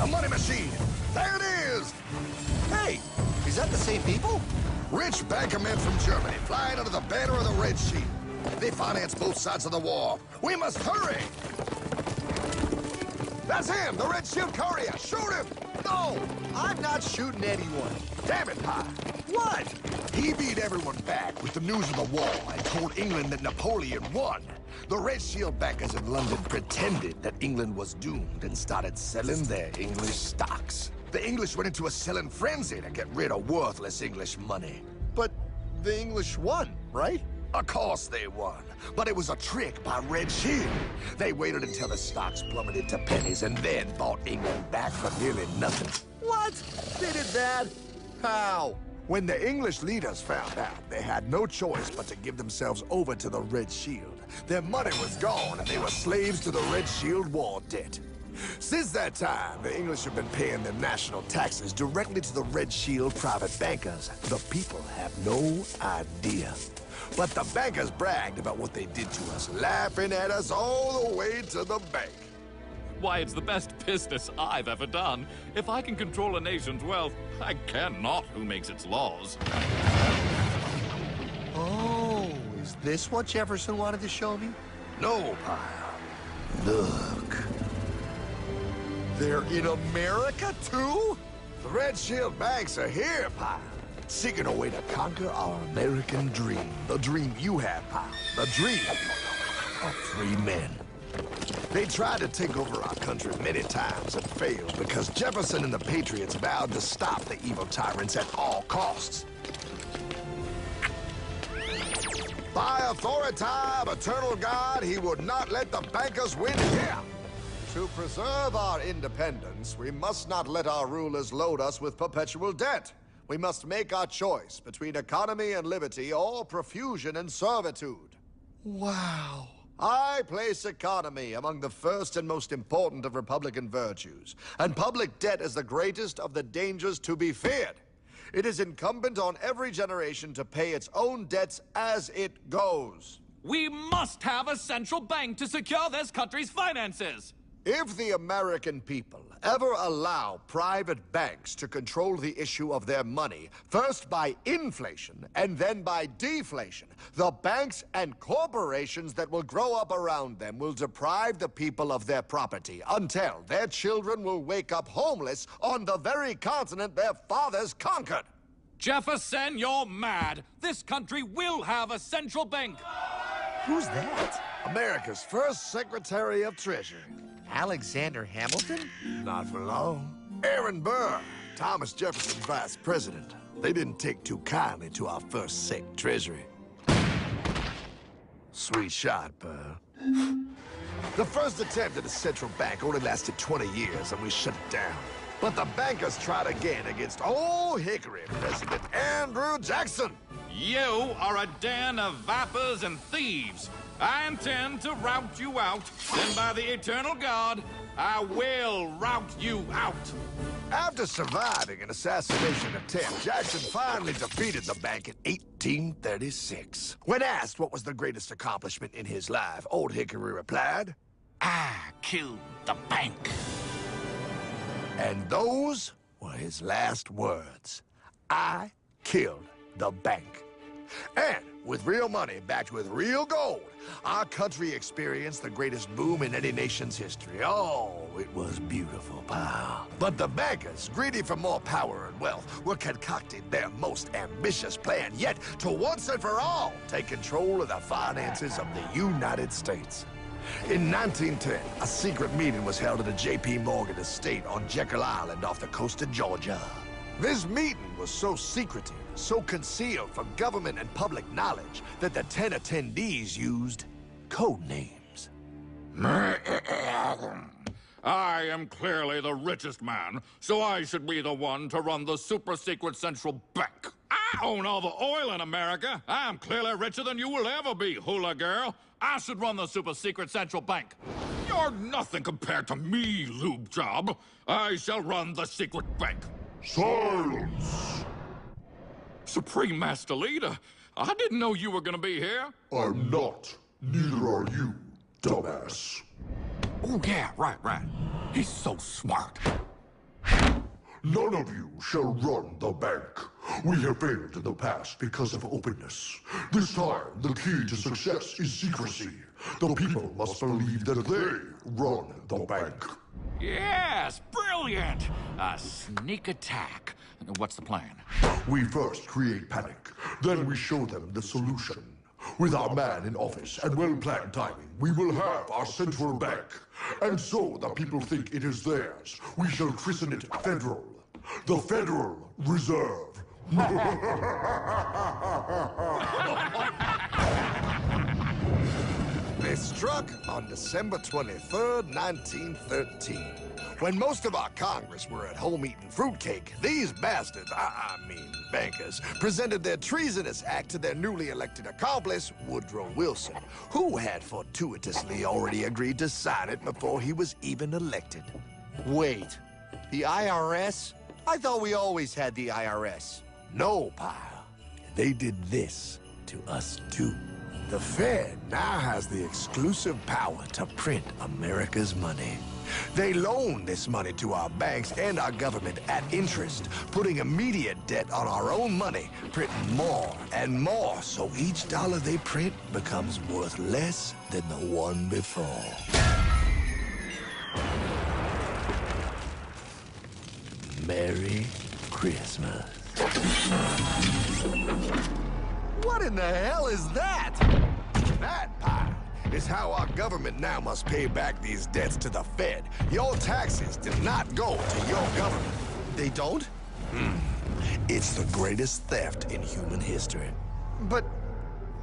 A money machine! There it is! Hey, is that the same people? Rich banker men from Germany, flying under the banner of the Red Shield. They finance both sides of the war. We must hurry! That's him, the Red Shield courier! Shoot him! No, I'm not shooting anyone. Damn it, Pie! What? He beat everyone back with the news of the war and told England that Napoleon won. The Red Shield bankers in London pretended that England was doomed and started selling their English stocks. The English went into a selling frenzy to get rid of worthless English money. But the English won, right? Of course they won, but it was a trick by Red Shield. They waited until the stocks plummeted to pennies and then bought England back for nearly nothing. What? They did that? How? When the English leaders found out, they had no choice but to give themselves over to the Red Shield. Their money was gone, and they were slaves to the Red Shield war debt. Since that time, the English have been paying their national taxes directly to the Red Shield private bankers. The people have no idea. But the bankers bragged about what they did to us, laughing at us all the way to the bank. Why, it's the best business I've ever done. If I can control a nation's wealth, I cannot who makes its laws. Oh, is this what Jefferson wanted to show me? No, Pyle. Look. They're in America, too? The Red Shield banks are here, Pyle. Seeking a way to conquer our American dream. The dream you have, Pyle. The dream of free men. They tried to take over our country many times and failed because Jefferson and the Patriots vowed to stop the evil tyrants at all costs. By authority of eternal God, he would not let the bankers win here. To preserve our independence, we must not let our rulers load us with perpetual debt. We must make our choice between economy and liberty or profusion and servitude. Wow. I place economy among the first and most important of Republican virtues, and public debt is the greatest of the dangers to be feared. It is incumbent on every generation to pay its own debts as it goes. We must have a central bank to secure this country's finances. If the American people ever allow private banks to control the issue of their money, first by inflation and then by deflation, the banks and corporations that will grow up around them will deprive the people of their property until their children will wake up homeless on the very continent their fathers conquered. Jefferson, you're mad. This country will have a central bank. Who's that? America's first Secretary of Treasury. Alexander Hamilton? Not for long. Aaron Burr, Thomas Jefferson's vice president. They didn't take too kindly to our first Sec Treasury. Sweet shot, Burr. The first attempt at a central bank only lasted 20 years, and we shut it down. But the bankers tried again against Old Hickory President Andrew Jackson. You are a den of vipers and thieves. I intend to rout you out, and by the eternal God, I will rout you out. After surviving an assassination attempt, Jackson finally defeated the bank in 1836. When asked what was the greatest accomplishment in his life, Old Hickory replied, I killed the bank. And those were his last words. I killed the bank. And with real money backed with real gold, our country experienced the greatest boom in any nation's history. Oh, it was beautiful, pal. But the bankers, greedy for more power and wealth, were concocting their most ambitious plan yet to once and for all take control of the finances of the United States. In 1910, a secret meeting was held at a J.P. Morgan estate on Jekyll Island off the coast of Georgia. This meeting was so secretive, so concealed from government and public knowledge that the 10 attendees used code names. I am clearly the richest man, so I should be the one to run the super-secret central bank. I own all the oil in America. I'm clearly richer than you will ever be, hula girl. I should run the super-secret central bank. You're nothing compared to me, lube job. I shall run the secret bank. Silence! Supreme Master Leader, I didn't know you were gonna be here. I'm not. Neither are you, dumbass. Oh, yeah, right. He's so smart. None of you shall run the bank. We have failed in the past because of openness. This time, the key to success is secrecy. The people must believe that they run the bank. Yes, brilliant! A sneak attack. What's the plan? We first create panic, then we show them the solution. With our man in office and well-planned timing, we will have our central bank. And so the people think it is theirs. We shall christen it Federal. The Federal Reserve. They struck on December 23rd, 1913. When most of our Congress were at home eating fruitcake, these bastards, I mean bankers, presented their treasonous act to their newly elected accomplice, Woodrow Wilson, who had fortuitously already agreed to sign it before he was even elected. Wait, the IRS? I thought we always had the IRS. No, pal. They did this to us too. The Fed now has the exclusive power to print America's money. They loan this money to our banks and our government at interest, putting immediate debt on our own money, printing more and more, so each dollar they print becomes worth less than the one before. Merry Christmas. What in the hell is that? That, pal, is how our government now must pay back these debts to the Fed. Your taxes do not go to your government. They don't? It's the greatest theft in human history. But,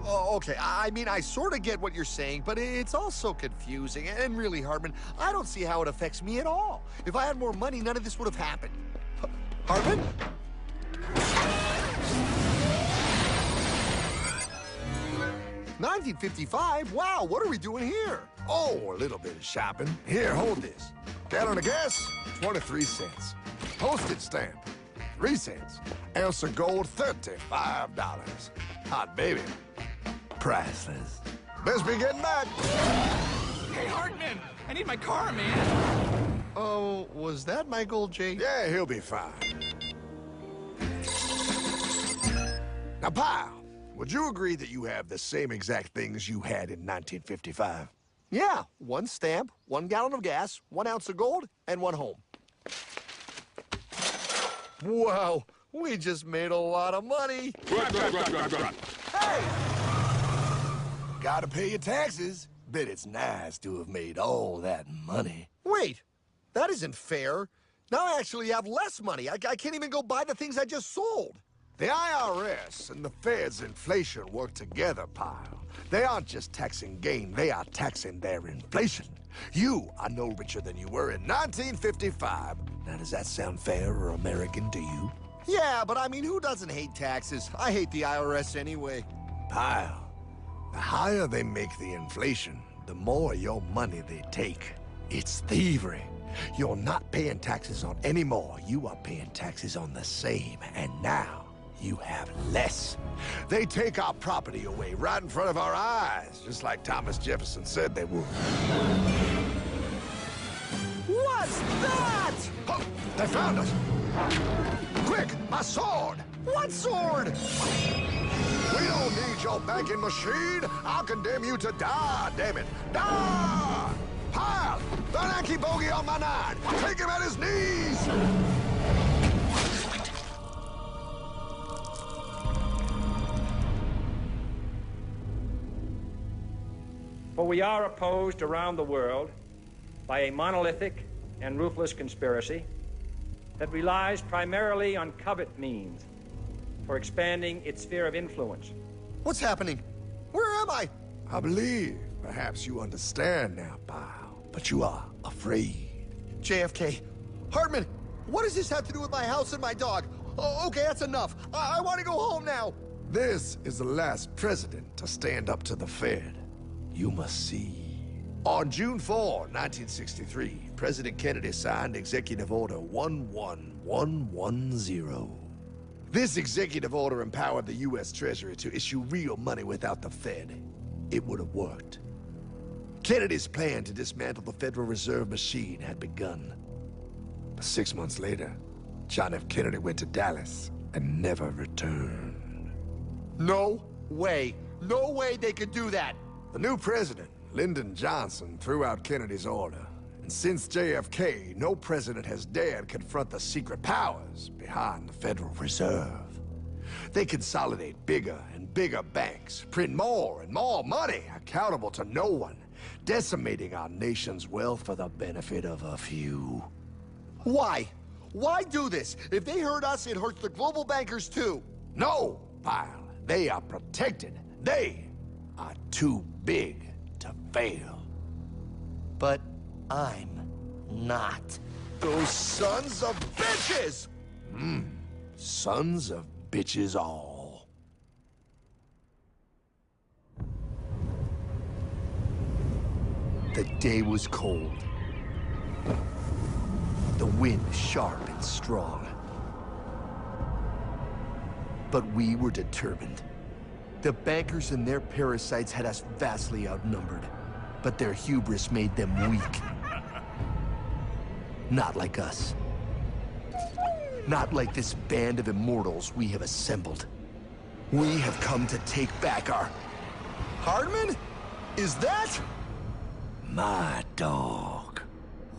oh, okay, I mean, I sort of get what you're saying, but it's all so confusing. And really, Hartman, I don't see how it affects me at all. If I had more money, none of this would have happened. Hartman? 1955? Wow, what are we doing here? Oh, a little bit of shopping. Here, hold this. Gallon of gas, 23 cents. Postage stamp, 3 cents. Ounce of gold, $35. Hot baby, priceless. Best be getting back. Hey, Hartman! I need my car, man! Oh, was that Michael J? Yeah, he'll be fine. Now, pal, would you agree that you have the same exact things you had in 1955? Yeah, 1 stamp, 1 gallon of gas, 1 ounce of gold, and 1 home. Wow, we just made a lot of money. Hey! Gotta pay your taxes. Bet it's nice to have made all that money. Wait, that isn't fair. Now I actually have less money. I can't even go buy the things I just sold. The IRS and the Fed's inflation work together, pal. They aren't just taxing gain, they are taxing their inflation. You are no richer than you were in 1955. Now, does that sound fair or American to you? Yeah, but I mean, who doesn't hate taxes? I hate the IRS anyway. Pal, the higher they make the inflation, the more your money they take. It's thievery. You're not paying taxes on any more. You are paying taxes on the same, and now you have less. They take our property away right in front of our eyes, just like Thomas Jefferson said they would. What's that? Oh, they found us! Quick, my sword! What sword? We don't need your banking machine! I'll condemn you to die, damn it! Die! Pile! The Yankee bogey on my 9! Take him at his knees! For we are opposed around the world by a monolithic and ruthless conspiracy that relies primarily on covert means for expanding its sphere of influence. What's happening? Where am I? I believe perhaps you understand now, pal, but you are afraid. JFK. Hartman, what does this have to do with my house and my dog? Oh, okay, that's enough. I want to go home now. This is the last president to stand up to the Fed. You must see. On June 4, 1963, President Kennedy signed Executive Order 11110. This executive order empowered the U.S. Treasury to issue real money without the Fed. It would have worked. Kennedy's plan to dismantle the Federal Reserve machine had begun. But 6 months later, John F. Kennedy went to Dallas and never returned. No way. No way they could do that. The new president, Lyndon Johnson, threw out Kennedy's order. And since JFK, no president has dared confront the secret powers behind the Federal Reserve. They consolidate bigger and bigger banks, print more and more money, accountable to no one, decimating our nation's wealth for the benefit of a few. Why? Why do this? If they hurt us, it hurts the global bankers too. No, Pyle. They are protected. They are too big to fail. But I'm not. Those sons of bitches! Sons of bitches all. The day was cold. The wind sharp and strong. But we were determined. The bankers and their parasites had us vastly outnumbered, but their hubris made them weak. Not like us. Not like this band of immortals we have assembled. We have come to take back our... Hardman? Is that? My dog.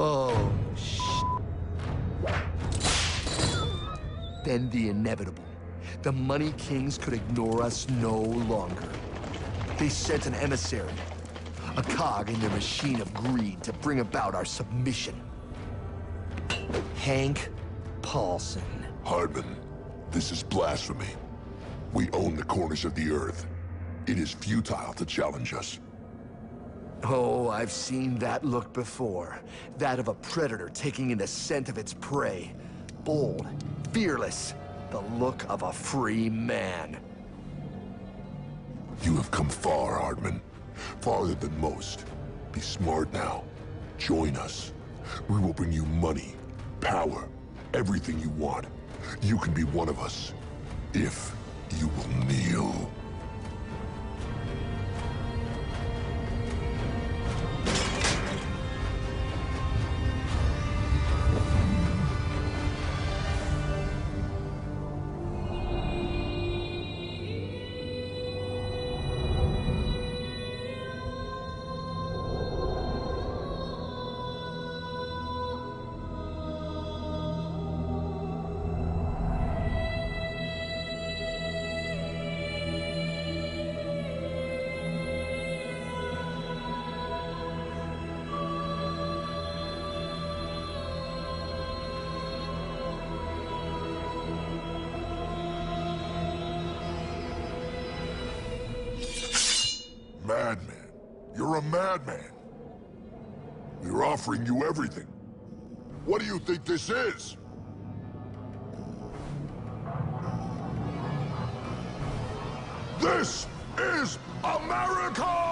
Oh, Then the inevitable. The Money Kings could ignore us no longer. They sent an emissary, a cog in their machine of greed to bring about our submission. Hank Paulson. Hardman, this is blasphemy. We own the corners of the earth. It is futile to challenge us. Oh, I've seen that look before. That of a predator taking in the scent of its prey. Bold, fearless, the look of a free man. You have come far, Hardman. Farther than most. Be smart now. Join us. We will bring you money, power, everything you want. You can be one of us, if you will kneel. Madman. You're a madman. We're offering you everything. What do you think this is? This is America!